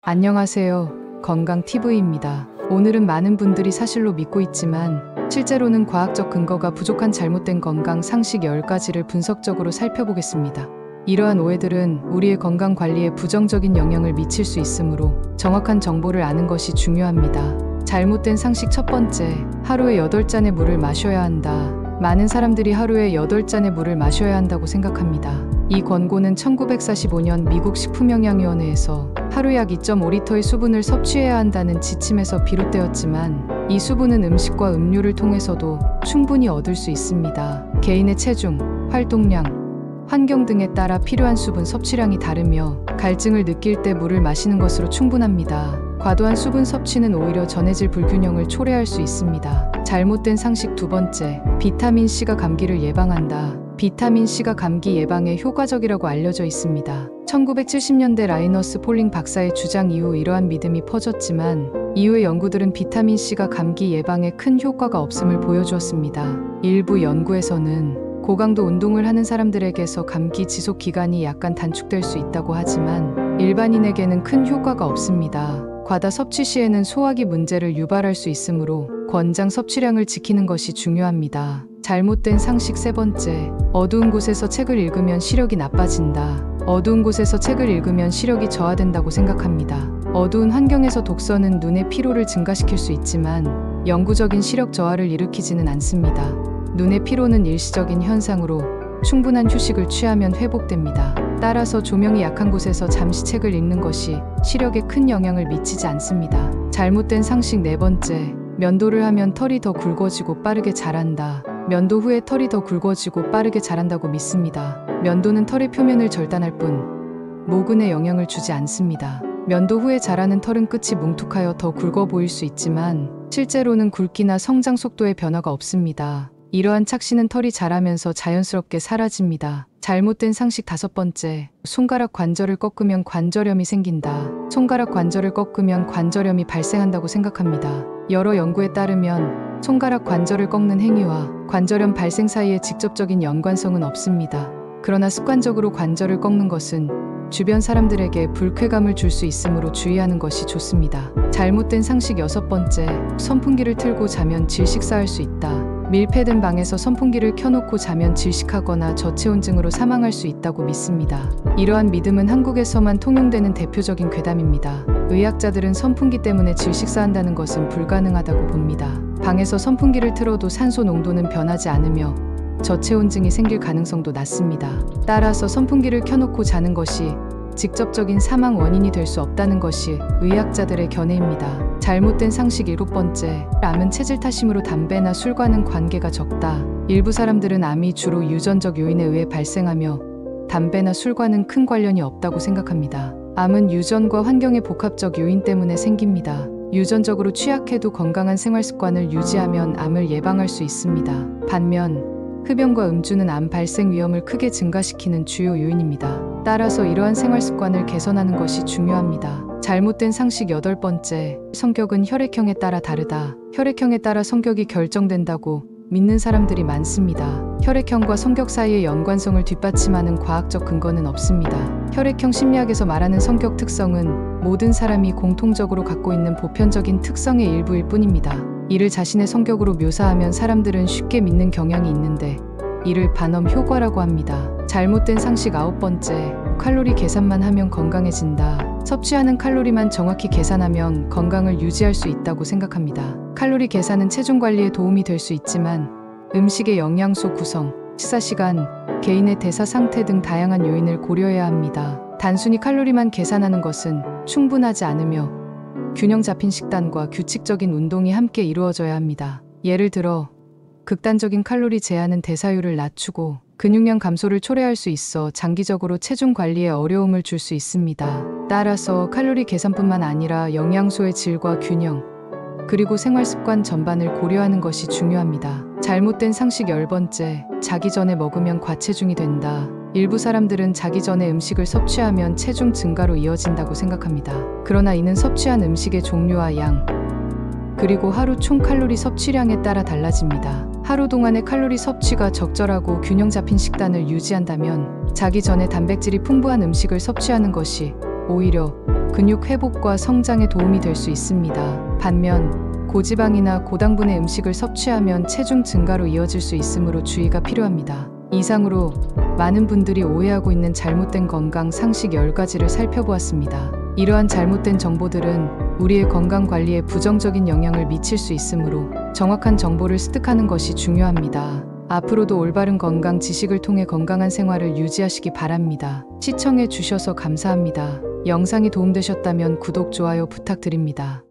안녕하세요. 건강TV입니다. 오늘은 많은 분들이 사실로 믿고 있지만 실제로는 과학적 근거가 부족한 잘못된 건강 상식 10가지를 분석적으로 살펴보겠습니다. 이러한 오해들은 우리의 건강 관리에 부정적인 영향을 미칠 수 있으므로 정확한 정보를 아는 것이 중요합니다. 잘못된 상식 첫 번째, 하루에 8잔의 물을 마셔야 한다. 많은 사람들이 하루에 8잔의 물을 마셔야 한다고 생각합니다. 이 권고는 1945년 미국 식품영양위원회에서 하루 약 2.5리터의 수분을 섭취해야 한다는 지침에서 비롯되었지만 이 수분은 음식과 음료를 통해서도 충분히 얻을 수 있습니다. 개인의 체중, 활동량, 환경 등에 따라 필요한 수분 섭취량이 다르며 갈증을 느낄 때 물을 마시는 것으로 충분합니다. 과도한 수분 섭취는 오히려 전해질 불균형을 초래할 수 있습니다. 잘못된 상식 두 번째, 비타민C가 감기를 예방한다. 비타민C가 감기 예방에 효과적이라고 알려져 있습니다. 1970년대 라이너스 폴링 박사의 주장 이후 이러한 믿음이 퍼졌지만 이후의 연구들은 비타민C가 감기 예방에 큰 효과가 없음을 보여주었습니다. 일부 연구에서는 고강도 운동을 하는 사람들에게서 감기 지속 기간이 약간 단축될 수 있다고 하지만 일반인에게는 큰 효과가 없습니다. 과다 섭취 시에는 소화기 문제를 유발할 수 있으므로 권장 섭취량을 지키는 것이 중요합니다. 잘못된 상식 세 번째, 어두운 곳에서 책을 읽으면 시력이 나빠진다. 어두운 곳에서 책을 읽으면 시력이 저하된다고 생각합니다. 어두운 환경에서 독서는 눈의 피로를 증가시킬 수 있지만 영구적인 시력 저하를 일으키지는 않습니다. 눈의 피로는 일시적인 현상으로 충분한 휴식을 취하면 회복됩니다. 따라서 조명이 약한 곳에서 잠시 책을 읽는 것이 시력에 큰 영향을 미치지 않습니다. 잘못된 상식 네 번째, 면도를 하면 털이 더 굵어지고 빠르게 자란다. 면도 후에 털이 더 굵어지고 빠르게 자란다고 믿습니다. 면도는 털의 표면을 절단할 뿐 모근에 영향을 주지 않습니다. 면도 후에 자라는 털은 끝이 뭉툭하여 더 굵어 보일 수 있지만 실제로는 굵기나 성장 속도에 변화가 없습니다. 이러한 착시는 털이 자라면서 자연스럽게 사라집니다. 잘못된 상식 다섯 번째, 손가락 관절을 꺾으면 관절염이 생긴다. 손가락 관절을 꺾으면 관절염이 발생한다고 생각합니다. 여러 연구에 따르면 손가락 관절을 꺾는 행위와 관절염 발생 사이에 직접적인 연관성은 없습니다. 그러나 습관적으로 관절을 꺾는 것은 주변 사람들에게 불쾌감을 줄 수 있으므로 주의하는 것이 좋습니다. 잘못된 상식 여섯 번째, 선풍기를 틀고 자면 질식사할 수 있다. 밀폐된 방에서 선풍기를 켜놓고 자면 질식하거나 저체온증으로 사망할 수 있다고 믿습니다. 이러한 믿음은 한국에서만 통용되는 대표적인 괴담입니다. 의학자들은 선풍기 때문에 질식사한다는 것은 불가능하다고 봅니다. 방에서 선풍기를 틀어도 산소 농도는 변하지 않으며 저체온증이 생길 가능성도 낮습니다. 따라서 선풍기를 켜놓고 자는 것이 직접적인 사망 원인이 될 수 없다는 것이 의학자들의 견해입니다. 잘못된 상식 일곱 번째, 암은 체질 탓이므로 담배나 술과는 관계가 적다. 일부 사람들은 암이 주로 유전적 요인에 의해 발생하며 담배나 술과는 큰 관련이 없다고 생각합니다. 암은 유전과 환경의 복합적 요인 때문에 생깁니다. 유전적으로 취약해도 건강한 생활 습관을 유지하면 암을 예방할 수 있습니다. 반면 흡연과 음주는 암 발생 위험을 크게 증가시키는 주요 요인입니다. 따라서 이러한 생활 습관을 개선하는 것이 중요합니다. 잘못된 상식 여덟 번째, 성격은 혈액형에 따라 다르다. 혈액형에 따라 성격이 결정된다고 믿는 사람들이 많습니다. 혈액형과 성격 사이의 연관성을 뒷받침하는 과학적 근거는 없습니다. 혈액형 심리학에서 말하는 성격 특성은 모든 사람이 공통적으로 갖고 있는 보편적인 특성의 일부일 뿐입니다. 이를 자신의 성격으로 묘사하면 사람들은 쉽게 믿는 경향이 있는데 이를 반엄 효과라고 합니다. 잘못된 상식 아홉 번째, 칼로리 계산만 하면 건강해진다. 섭취하는 칼로리만 정확히 계산하면 건강을 유지할 수 있다고 생각합니다. 칼로리 계산은 체중 관리에 도움이 될 수 있지만 음식의 영양소 구성, 식사 시간, 개인의 대사 상태 등 다양한 요인을 고려해야 합니다. 단순히 칼로리만 계산하는 것은 충분하지 않으며 균형 잡힌 식단과 규칙적인 운동이 함께 이루어져야 합니다. 예를 들어 극단적인 칼로리 제한은 대사율을 낮추고 근육량 감소를 초래할 수 있어 장기적으로 체중 관리에 어려움을 줄 수 있습니다. 따라서 칼로리 계산뿐만 아니라 영양소의 질과 균형, 그리고 생활 습관 전반을 고려하는 것이 중요합니다. 잘못된 상식 열 번째, 자기 전에 먹으면 과체중이 된다. 일부 사람들은 자기 전에 음식을 섭취하면 체중 증가로 이어진다고 생각합니다. 그러나 이는 섭취한 음식의 종류와 양, 그리고 하루 총 칼로리 섭취량에 따라 달라집니다. 하루 동안의 칼로리 섭취가 적절하고 균형 잡힌 식단을 유지한다면 자기 전에 단백질이 풍부한 음식을 섭취하는 것이 오히려 근육 회복과 성장에 도움이 될 수 있습니다. 반면 고지방이나 고당분의 음식을 섭취하면 체중 증가로 이어질 수 있으므로 주의가 필요합니다. 이상으로 많은 분들이 오해하고 있는 잘못된 건강 상식 10가지를 살펴보았습니다. 이러한 잘못된 정보들은 우리의 건강 관리에 부정적인 영향을 미칠 수 있으므로 정확한 정보를 습득하는 것이 중요합니다. 앞으로도 올바른 건강 지식을 통해 건강한 생활을 유지하시기 바랍니다. 시청해 주셔서 감사합니다. 영상이 도움되셨다면 구독, 좋아요 부탁드립니다.